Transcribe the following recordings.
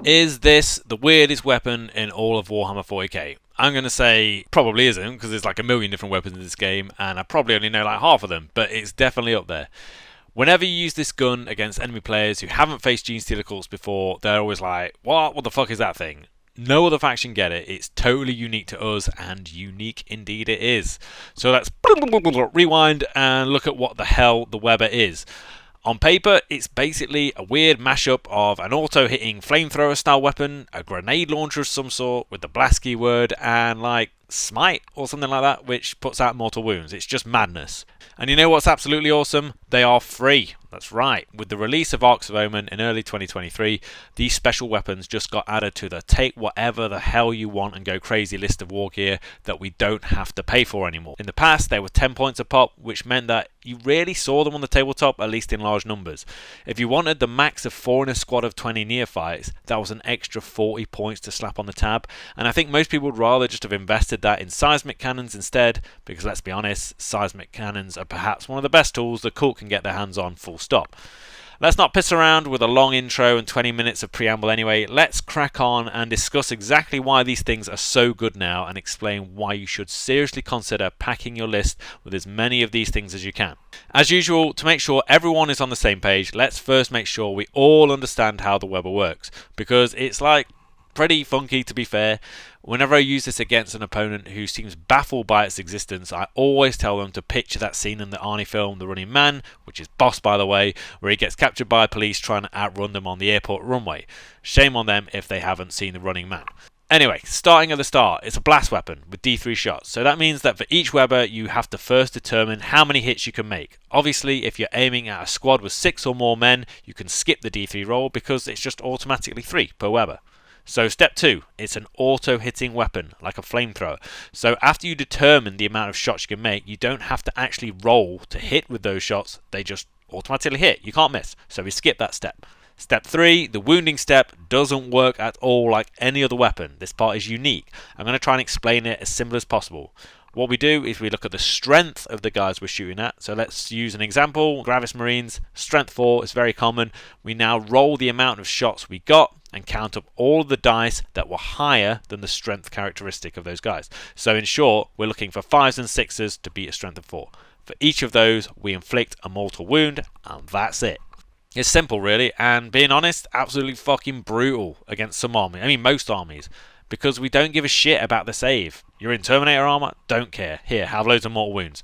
Is this the weirdest weapon in all of Warhammer 40k? I'm going to say probably isn't, because there's like a million different weapons in this game, and I probably only know like half of them, but it's definitely up there. Whenever you use this gun against enemy players who haven't faced Genestealer cults before, they're always like, What the fuck is that thing? No other faction get it. It's totally unique to us, and unique indeed it is. So let's rewind and look at what the hell the Weber is. On paper, it's basically a weird mashup of an auto-hitting flamethrower style weapon, a grenade launcher of some sort with the blast keyword, and like smite or something like that, which puts out mortal wounds. It's just madness. And you know what's absolutely awesome? They are free. That's right. With the release of Arcs of Omen in early 2023, these special weapons just got added to the take whatever the hell you want and go crazy list of war gear that we don't have to pay for anymore. In the past, they were 10 points a pop, which meant that you rarely saw them on the tabletop, at least in large numbers. If you wanted the max of 4 in a squad of 20 neophytes, that was an extra 40 points to slap on the tab, and I think most people would rather just have invested that in seismic cannons instead, because let's be honest, seismic cannons are perhaps one of the best tools the cult can get their hands on, full stop. Let's not piss around with a long intro and 20 minutes of preamble anyway. Let's crack on and discuss exactly why these things are so good now and explain why you should seriously consider packing your list with as many of these things as you can. As usual, to make sure everyone is on the same page, let's first make sure we all understand how the Weber works, because it's like pretty funky, to be fair. Whenever I use this against an opponent who seems baffled by its existence, I always tell them to picture that scene in the Arnie film The Running Man, which is Boss by the way, where he gets captured by police trying to outrun them on the airport runway. Shame on them if they haven't seen The Running Man. Anyway, starting at the start, it's a blast weapon with D3 shots, so that means that for each Weber you have to first determine how many hits you can make. Obviously, if you're aiming at a squad with 6 or more men, you can skip the D3 roll because it's just automatically 3 per Weber. So step 2, it's an auto-hitting weapon, like a flamethrower. So after you determine the amount of shots you can make, you don't have to actually roll to hit with those shots, they just automatically hit. You can't miss, so we skip that step. Step 3, the wounding step, doesn't work at all like any other weapon. This part is unique. I'm going to try and explain it as simple as possible. What we do is we look at the strength of the guys we're shooting at. So let's use an example. Gravis Marines, strength 4 is very common. We now roll the amount of shots we got and count up all of the dice that were higher than the strength characteristic of those guys. So in short, we're looking for 5s and 6s to beat a strength of 4. For each of those, we inflict a mortal wound, and that's it. It's simple really, and being honest, absolutely fucking brutal against some armies. I mean most armies. Because we don't give a shit about the save. You're in Terminator armor? Don't care. Here, have loads of mortal wounds.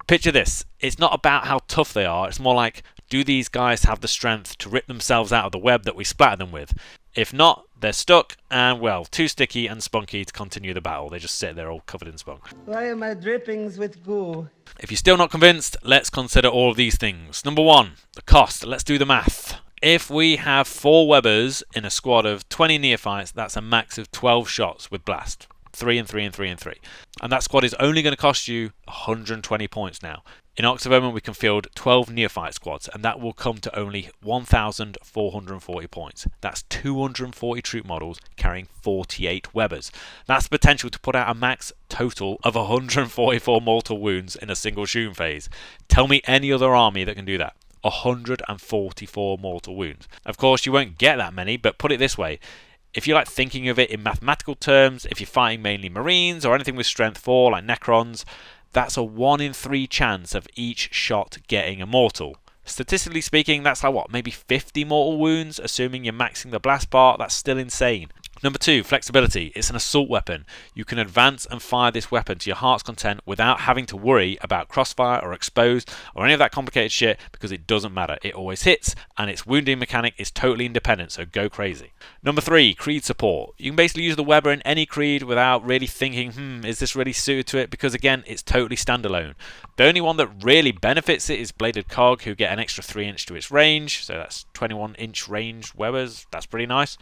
Picture this. It's not about how tough they are. It's more like, do these guys have the strength to rip themselves out of the web that we splatter them with? If not, they're stuck and, well, too sticky and spunky to continue the battle. They just sit there all covered in spunk. Why am I drippings with goo? If you're still not convinced, let's consider all of these things. Number 1, the cost. Let's do the math. If we have 4 Webers in a squad of 20 neophytes, that's a max of 12 shots with blast. 3 and 3 and 3 and 3. And that squad is only going to cost you 120 points now. In Arcs of Omen, we can field 12 neophyte squads, and that will come to only 1,440 points. That's 240 troop models carrying 48 Webers. That's potential to put out a max total of 144 mortal wounds in a single shooting phase. Tell me any other army that can do that. 144 mortal wounds. Of course, you won't get that many, but put it this way. If you like thinking of it in mathematical terms, if you're fighting mainly Marines or anything with strength 4 like Necrons, that's a 1 in 3 chance of each shot getting a mortal. Statistically speaking, that's like what, maybe 50 mortal wounds, assuming you're maxing the blast part. That's still insane. Number 2, flexibility. It's an assault weapon. You can advance and fire this weapon to your heart's content without having to worry about crossfire or exposed or any of that complicated shit, because it doesn't matter. It always hits, and its wounding mechanic is totally independent, so go crazy. Number 3, creed support. You can basically use the Weber in any creed without really thinking, is this really suited to it? Because again, it's totally standalone. The only one that really benefits it is Bladed Cog, who get an extra 3 inch to its range, so that's 21 inch range Webers. That's pretty nice.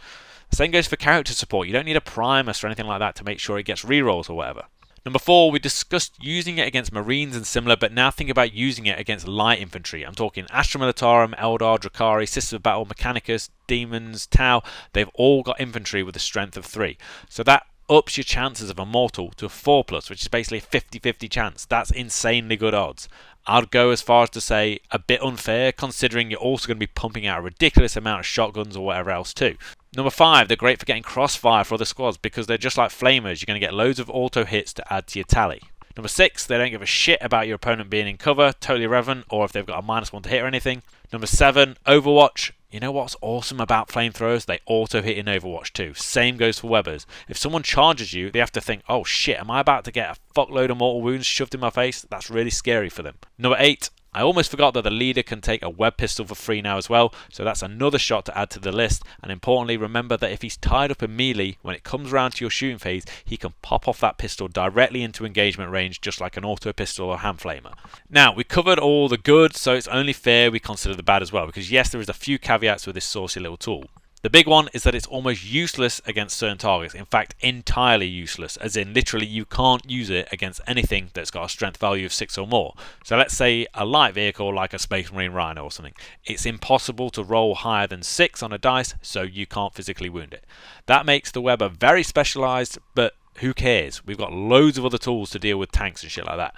Same goes for character support. You don't need a Primus or anything like that to make sure it gets rerolls or whatever. Number 4, we discussed using it against Marines and similar, but now think about using it against light infantry. I'm talking Astra Militarum, Eldar, Drakari, Sisters of Battle, Mechanicus, Demons, Tau. They've all got infantry with a strength of 3. So that ups your chances of a mortal to a 4+, which is basically a 50-50 chance. That's insanely good odds. I'd go as far as to say a bit unfair, considering you're also going to be pumping out a ridiculous amount of shotguns or whatever else too. Number 5, they're great for getting crossfire for other squads because they're just like flamers. You're going to get loads of auto hits to add to your tally. Number 6, they don't give a shit about your opponent being in cover, totally irrelevant, or if they've got a -1 to hit or anything. Number 7, Overwatch. You know what's awesome about flamethrowers? They auto hit in Overwatch too. Same goes for webbers. If someone charges you, they have to think, oh shit, am I about to get a fuckload of mortal wounds shoved in my face? That's really scary for them. Number 8, I almost forgot that the leader can take a web pistol for free now as well, so that's another shot to add to the list. And importantly, remember that if he's tied up in melee, when it comes around to your shooting phase, he can pop off that pistol directly into engagement range, just like an auto pistol or hand flamer. Now, we covered all the good, so it's only fair we consider the bad as well, because yes, there is a few caveats with this saucy little tool. The big one is that it's almost useless against certain targets. In fact, entirely useless, as in literally you can't use it against anything that's got a strength value of 6 or more. So let's say a light vehicle like a Space Marine Rhino or something. It's impossible to roll higher than 6 on a dice, so you can't physically wound it. That makes the Weber very specialised, but who cares? We've got loads of other tools to deal with tanks and shit like that.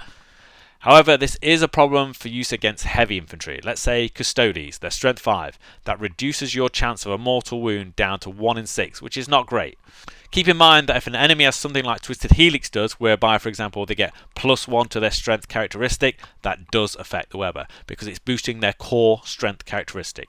However, this is a problem for use against heavy infantry. Let's say Custodes, they're strength 5. That reduces your chance of a mortal wound down to 1 in 6, which is not great. Keep in mind that if an enemy has something like Twisted Helix does, whereby, for example, they get +1 to their strength characteristic, that does affect the Weber, because it's boosting their core strength characteristic.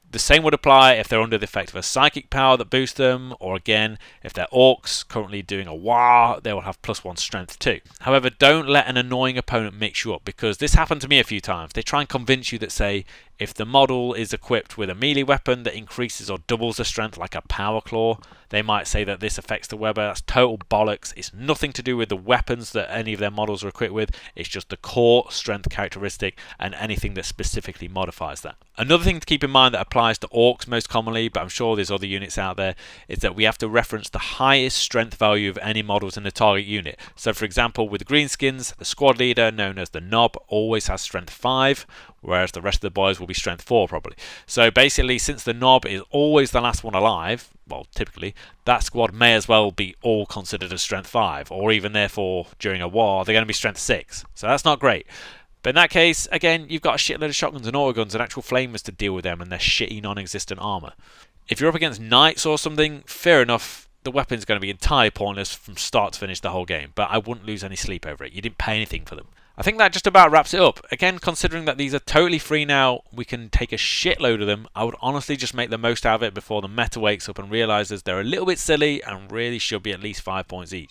The same would apply if they're under the effect of a psychic power that boosts them, or again, if they're orcs currently doing a war, they will have +1 strength too. However, don't let an annoying opponent mix you up, because this happened to me a few times. They try and convince you that, say, if the model is equipped with a melee weapon that increases or doubles the strength, like a power claw, they might say that this affects the Weber. That's total bollocks. It's nothing to do with the weapons that any of their models are equipped with. It's just the core strength characteristic and anything that specifically modifies that. Another thing to keep in mind that applies to orcs most commonly, but I'm sure there's other units out there, is that we have to reference the highest strength value of any models in the target unit. So for example, with the greenskins, the squad leader, known as the Knob, always has strength 5, whereas the rest of the boys will be strength 4 probably. So basically, since the Knob is always the last one alive, well, typically, that squad may as well be all considered as strength 5, or even therefore, during a war, they're going to be strength 6. So that's not great. But in that case, again, you've got a shitload of shotguns and autoguns and actual flamers to deal with them and their shitty non-existent armour. If you're up against knights or something, fair enough, the weapon's going to be entirely pointless from start to finish the whole game, but I wouldn't lose any sleep over it. You didn't pay anything for them. I think that just about wraps it up. Again, considering that these are totally free now, we can take a shitload of them. I would honestly just make the most out of it before the meta wakes up and realises they're a little bit silly and really should be at least 5 points each.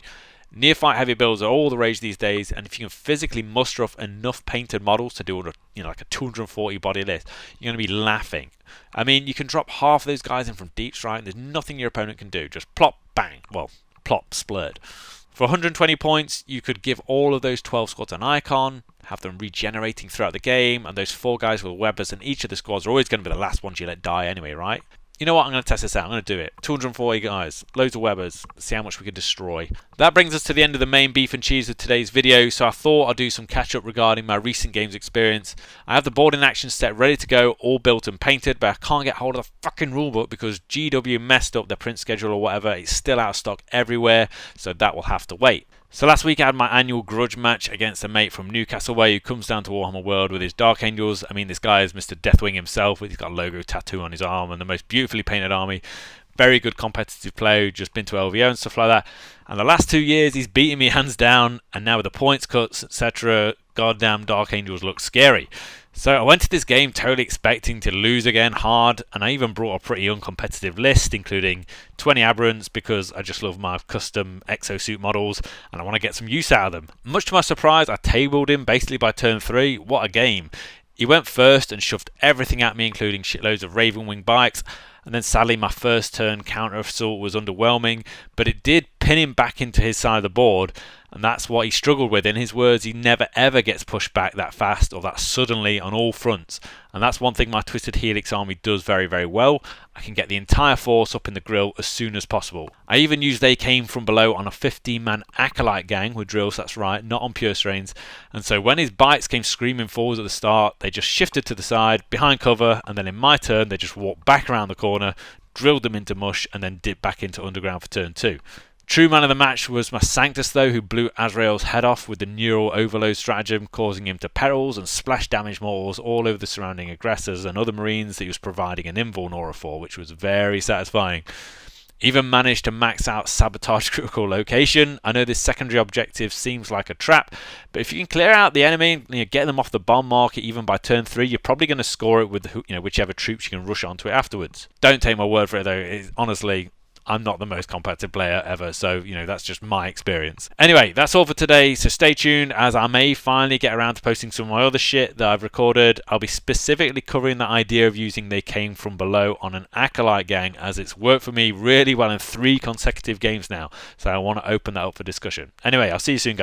Nearfight heavy builds are all the rage these days, and if you can physically muster up enough painted models to do like a 240 body list, you're going to be laughing. I mean, you can drop half of those guys in from deep strike, and there's nothing your opponent can do. Just plop, bang, well, plop, splurred. For 120 points, you could give all of those 12 squads an icon, have them regenerating throughout the game, and those 4 guys with webbers in each of the squads are always going to be the last ones you let die anyway, right? You know what, I'm going to test this out, I'm going to do it. 240 guys, loads of webbers, see how much we can destroy. That brings us to the end of the main beef and cheese of today's video, so I thought I'd do some catch up regarding my recent games experience. I have the board in action set ready to go, all built and painted, but I can't get hold of the fucking rulebook because GW messed up their print schedule or whatever. It's still out of stock everywhere, so that will have to wait. So last week I had my annual grudge match against a mate from Newcastle Way who comes down to Warhammer World with his Dark Angels. I mean, this guy is Mr. Deathwing himself. He's got a logo tattoo on his arm and the most beautifully painted army. Very good competitive player, just been to LVO and stuff like that. And the last 2 years he's beating me hands down, and now with the points cuts, etc., goddamn Dark Angels look scary. So I went to this game totally expecting to lose again hard, and I even brought a pretty uncompetitive list, including 20 aberrants because I just love my custom exosuit models and I want to get some use out of them. Much to my surprise, I tabled him basically by turn 3. What a game. He went first and shoved everything at me, including shitloads of Ravenwing bikes, and then sadly my first turn counter assault was underwhelming, but it did pin him back into his side of the board, and that's what he struggled with. In his words, he never ever gets pushed back that fast or that suddenly on all fronts, and that's one thing my Twisted Helix army does very, very well. I can get the entire force up in the grill as soon as possible. I even used They Came From Below on a 15-man Acolyte gang with drills, that's right, not on pure strains, and so when his bites came screaming forwards at the start, they just shifted to the side, behind cover, and then in my turn they just walked back around the corner, drilled them into mush, and then dipped back into underground for turn 2. True man of the match was my Sanctus though, who blew Azrael's head off with the neural overload stratagem, causing him to perils and splash damage models all over the surrounding aggressors and other marines that he was providing an invuln for, which was very satisfying. Even managed to max out Sabotage Critical Location. I know this secondary objective seems like a trap, but if you can clear out the enemy and get them off the bomb market even by turn 3, you're probably going to score it with whichever troops you can rush onto it afterwards. Don't take my word for it though, honestly, I'm not the most competitive player ever, so that's just my experience. Anyway, that's all for today, so stay tuned as I may finally get around to posting some of my other shit that I've recorded. I'll be specifically covering the idea of using They Came From Below on an Acolyte gang, as it's worked for me really well in 3 consecutive games now, so I want to open that up for discussion. Anyway, I'll see you soon, guys.